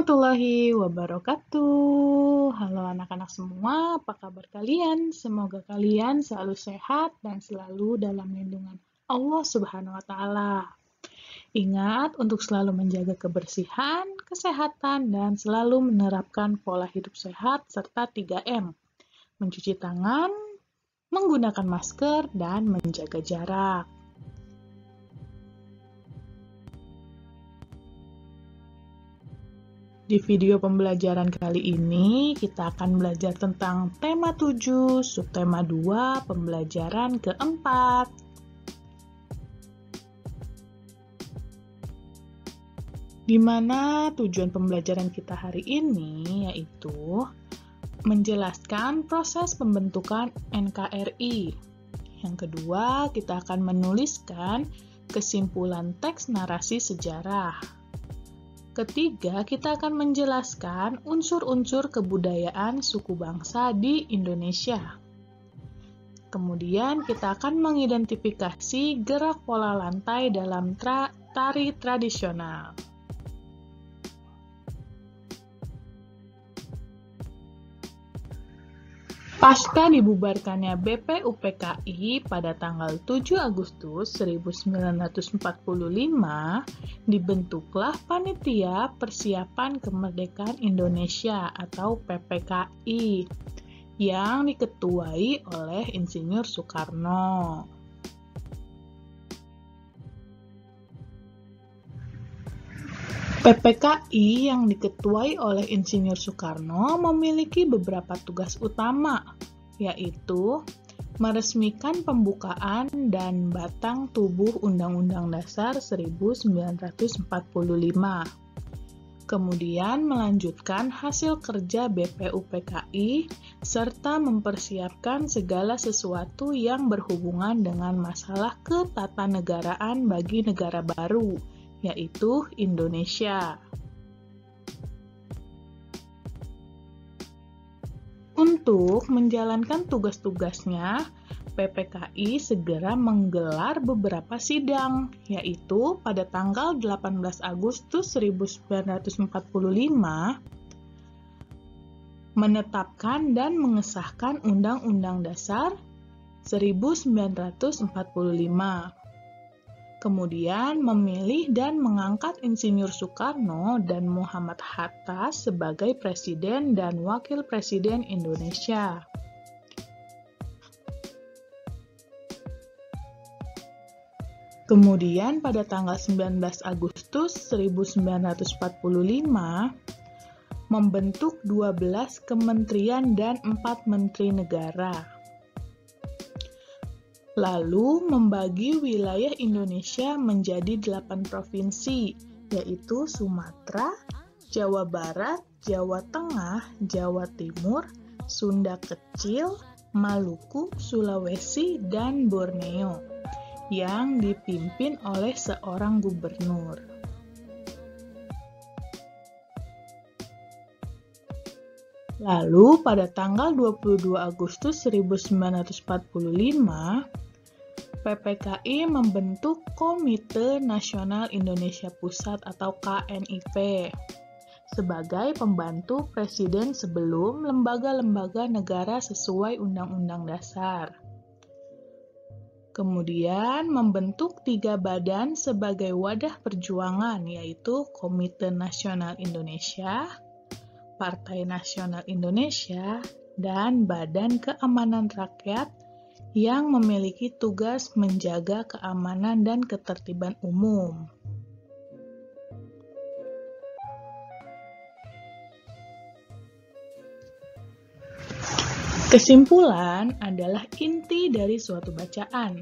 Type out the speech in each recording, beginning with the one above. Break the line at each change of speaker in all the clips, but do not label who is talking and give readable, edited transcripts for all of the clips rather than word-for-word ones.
warahmatullahi wabarakatuh. Halo anak-anak semua, apa kabar kalian? Semoga kalian selalu sehat dan selalu dalam lindungan Allah Subhanahu wa Ta'ala. Ingat untuk selalu menjaga kebersihan, kesehatan, dan selalu menerapkan pola hidup sehat serta 3M. Mencuci tangan, menggunakan masker, dan menjaga jarak. Di video pembelajaran kali ini, kita akan belajar tentang tema 7, subtema 2, pembelajaran keempat. Di mana tujuan pembelajaran kita hari ini yaitu menjelaskan proses pembentukan NKRI. Yang kedua, kita akan menuliskan kesimpulan teks narasi sejarah. Ketiga, kita akan menjelaskan unsur-unsur kebudayaan suku bangsa di Indonesia. Kemudian, kita akan mengidentifikasi gerak pola lantai dalam tari tradisional. Pasca dibubarkannya BPUPKI pada tanggal 7 Agustus 1945, dibentuklah Panitia Persiapan Kemerdekaan Indonesia atau PPKI yang diketuai oleh Insinyur Soekarno. PPKI yang diketuai oleh Insinyur Soekarno memiliki beberapa tugas utama, yaitu meresmikan pembukaan dan batang tubuh Undang-Undang Dasar 1945, kemudian melanjutkan hasil kerja BPUPKI, serta mempersiapkan segala sesuatu yang berhubungan dengan masalah ketatanegaraan bagi negara baru, yaitu Indonesia. Untuk menjalankan tugas-tugasnya, PPKI segera menggelar beberapa sidang, yaitu pada tanggal 18 Agustus 1945, menetapkan dan mengesahkan Undang-Undang Dasar 1945. Kemudian memilih dan mengangkat Insinyur Soekarno dan Muhammad Hatta sebagai Presiden dan Wakil Presiden Indonesia. Kemudian pada tanggal 19 Agustus 1945, membentuk 12 kementerian dan 4 menteri negara. Lalu membagi wilayah Indonesia menjadi 8 provinsi, yaitu Sumatera, Jawa Barat, Jawa Tengah, Jawa Timur, Sunda Kecil, Maluku, Sulawesi, dan Borneo, yang dipimpin oleh seorang gubernur. Lalu pada tanggal 22 Agustus 1945, PPKI membentuk Komite Nasional Indonesia Pusat atau KNIP sebagai pembantu presiden sebelum lembaga-lembaga negara sesuai Undang-Undang Dasar. Kemudian membentuk 3 badan sebagai wadah perjuangan, yaitu Komite Nasional Indonesia, Partai Nasional Indonesia, dan Badan Keamanan Rakyat yang memiliki tugas menjaga keamanan dan ketertiban umum. Kesimpulan adalah inti dari suatu bacaan.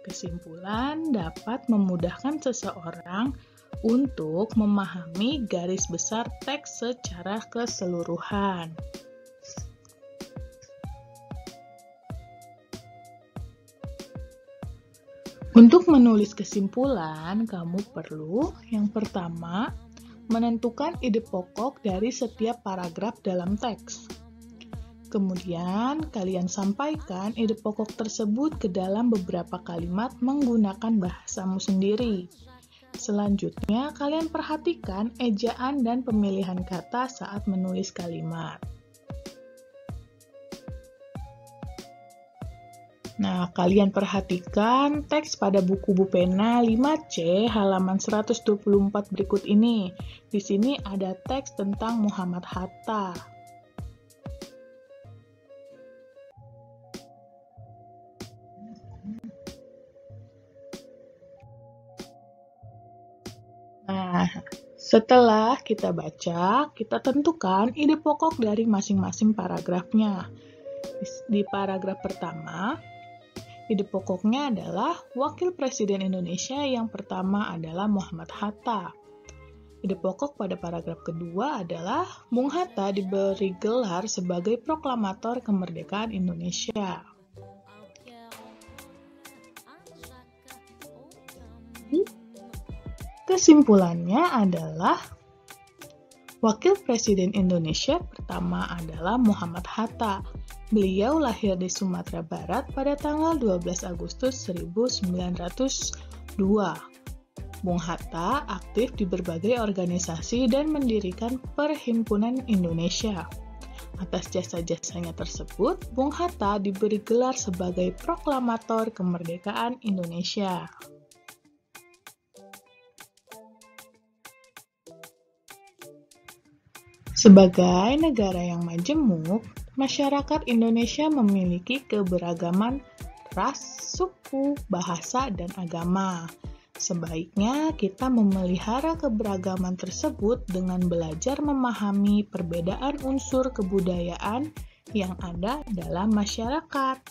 Kesimpulan dapat memudahkan seseorang untuk memahami garis besar teks secara keseluruhan. Untuk menulis kesimpulan, kamu perlu yang pertama, menentukan ide pokok dari setiap paragraf dalam teks. Kemudian, kalian sampaikan ide pokok tersebut ke dalam beberapa kalimat menggunakan bahasamu sendiri. Selanjutnya, kalian perhatikan ejaan dan pemilihan kata saat menulis kalimat. Nah, kalian perhatikan teks pada buku Bu Pena 5C halaman 124 berikut ini. Di sini ada teks tentang Muhammad Hatta. Nah, setelah kita baca, kita tentukan ide pokok dari masing-masing paragrafnya. Di paragraf pertama, ide pokoknya adalah Wakil Presiden Indonesia yang pertama adalah Muhammad Hatta. Ide pokok pada paragraf kedua adalah Bung Hatta diberi gelar sebagai proklamator kemerdekaan Indonesia. Kesimpulannya adalah Wakil Presiden Indonesia pertama adalah Muhammad Hatta. Beliau lahir di Sumatera Barat pada tanggal 12 Agustus 1902. Bung Hatta aktif di berbagai organisasi dan mendirikan Perhimpunan Indonesia. Atas jasa-jasanya tersebut, Bung Hatta diberi gelar sebagai proklamator kemerdekaan Indonesia. Sebagai negara yang majemuk, masyarakat Indonesia memiliki keberagaman ras, suku, bahasa, dan agama. Sebaiknya kita memelihara keberagaman tersebut dengan belajar memahami perbedaan unsur kebudayaan yang ada dalam masyarakat.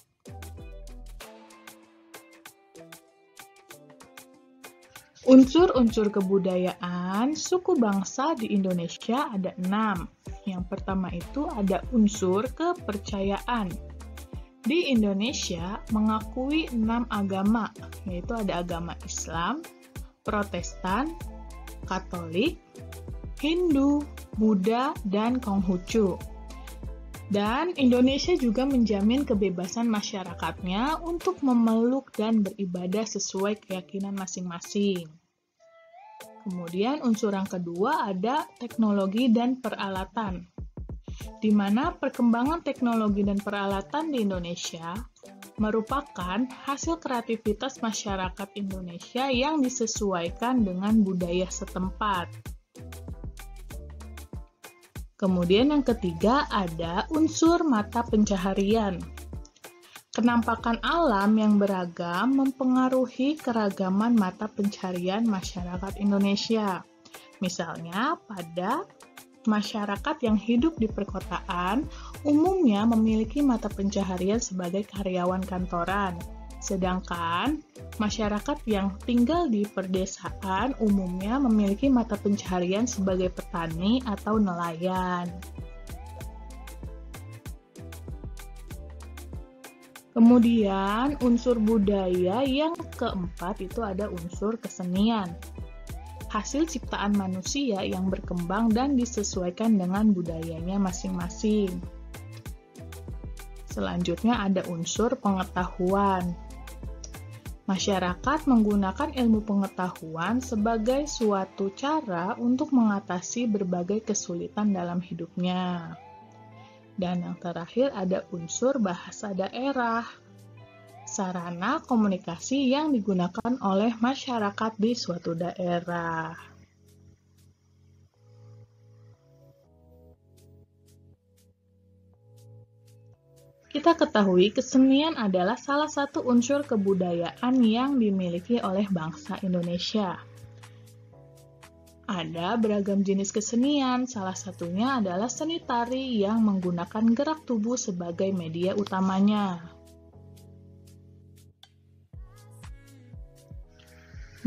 Unsur-unsur kebudayaan suku bangsa di Indonesia ada 6. Yang pertama itu ada unsur kepercayaan. Di Indonesia mengakui 6 agama, yaitu ada agama Islam, Protestan, Katolik, Hindu, Buddha, dan Konghucu. Dan Indonesia juga menjamin kebebasan masyarakatnya untuk memeluk dan beribadah sesuai keyakinan masing-masing. Kemudian unsur yang kedua ada teknologi dan peralatan, di mana perkembangan teknologi dan peralatan di Indonesia merupakan hasil kreativitas masyarakat Indonesia yang disesuaikan dengan budaya setempat. Kemudian yang ketiga ada unsur mata pencaharian. Kenampakan alam yang beragam mempengaruhi keragaman mata pencaharian masyarakat Indonesia. Misalnya pada masyarakat yang hidup di perkotaan umumnya memiliki mata pencaharian sebagai karyawan kantoran. Sedangkan masyarakat yang tinggal di perdesaan umumnya memiliki mata pencaharian sebagai petani atau nelayan. Kemudian unsur budaya yang keempat itu ada unsur kesenian. Hasil ciptaan manusia yang berkembang dan disesuaikan dengan budayanya masing-masing. Selanjutnya ada unsur pengetahuan. Masyarakat menggunakan ilmu pengetahuan sebagai suatu cara untuk mengatasi berbagai kesulitan dalam hidupnya. Dan yang terakhir ada unsur bahasa daerah. Sarana komunikasi yang digunakan oleh masyarakat di suatu daerah. Kita ketahui kesenian adalah salah satu unsur kebudayaan yang dimiliki oleh bangsa Indonesia. Ada beragam jenis kesenian, salah satunya adalah seni tari yang menggunakan gerak tubuh sebagai media utamanya.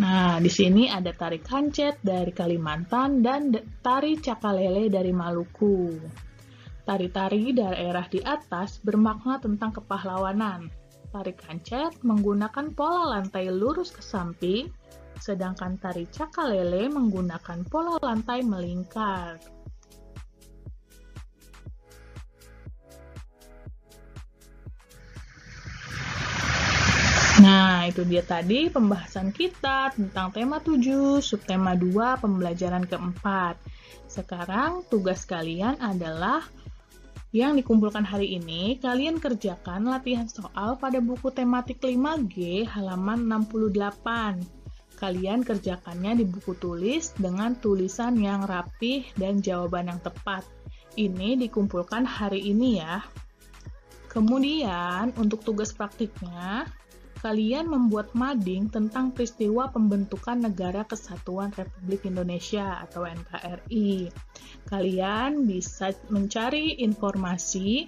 Nah, di sini ada tari kancet dari Kalimantan dan tari cakalele dari Maluku. Tari-tari daerah di atas bermakna tentang kepahlawanan. Tari kancet menggunakan pola lantai lurus ke samping, sedangkan tari cakalele menggunakan pola lantai melingkar. Nah, itu dia tadi pembahasan kita tentang tema 7, subtema 2, pembelajaran keempat. Sekarang tugas kalian adalah yang dikumpulkan hari ini, kalian kerjakan latihan soal pada buku tematik 5G halaman 68. Kalian kerjakannya di buku tulis dengan tulisan yang rapih dan jawaban yang tepat. Ini dikumpulkan hari ini ya. Kemudian, untuk tugas praktiknya, kalian membuat mading tentang peristiwa pembentukan Negara Kesatuan Republik Indonesia atau NKRI. Kalian bisa mencari informasi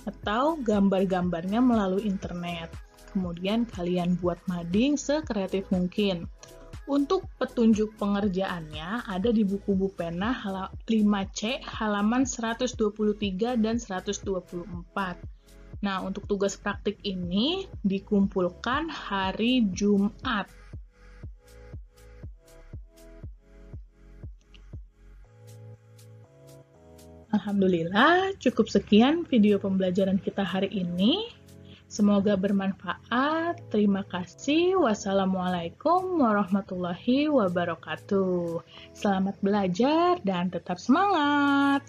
atau gambar-gambarnya melalui internet. Kemudian kalian buat mading sekreatif mungkin. Untuk petunjuk pengerjaannya ada di buku pena 5C halaman 123 dan 124. Nah, untuk tugas praktik ini dikumpulkan hari Jumat. Alhamdulillah, cukup sekian video pembelajaran kita hari ini. Semoga bermanfaat. Terima kasih. Wassalamualaikum warahmatullahi wabarakatuh. Selamat belajar dan tetap semangat.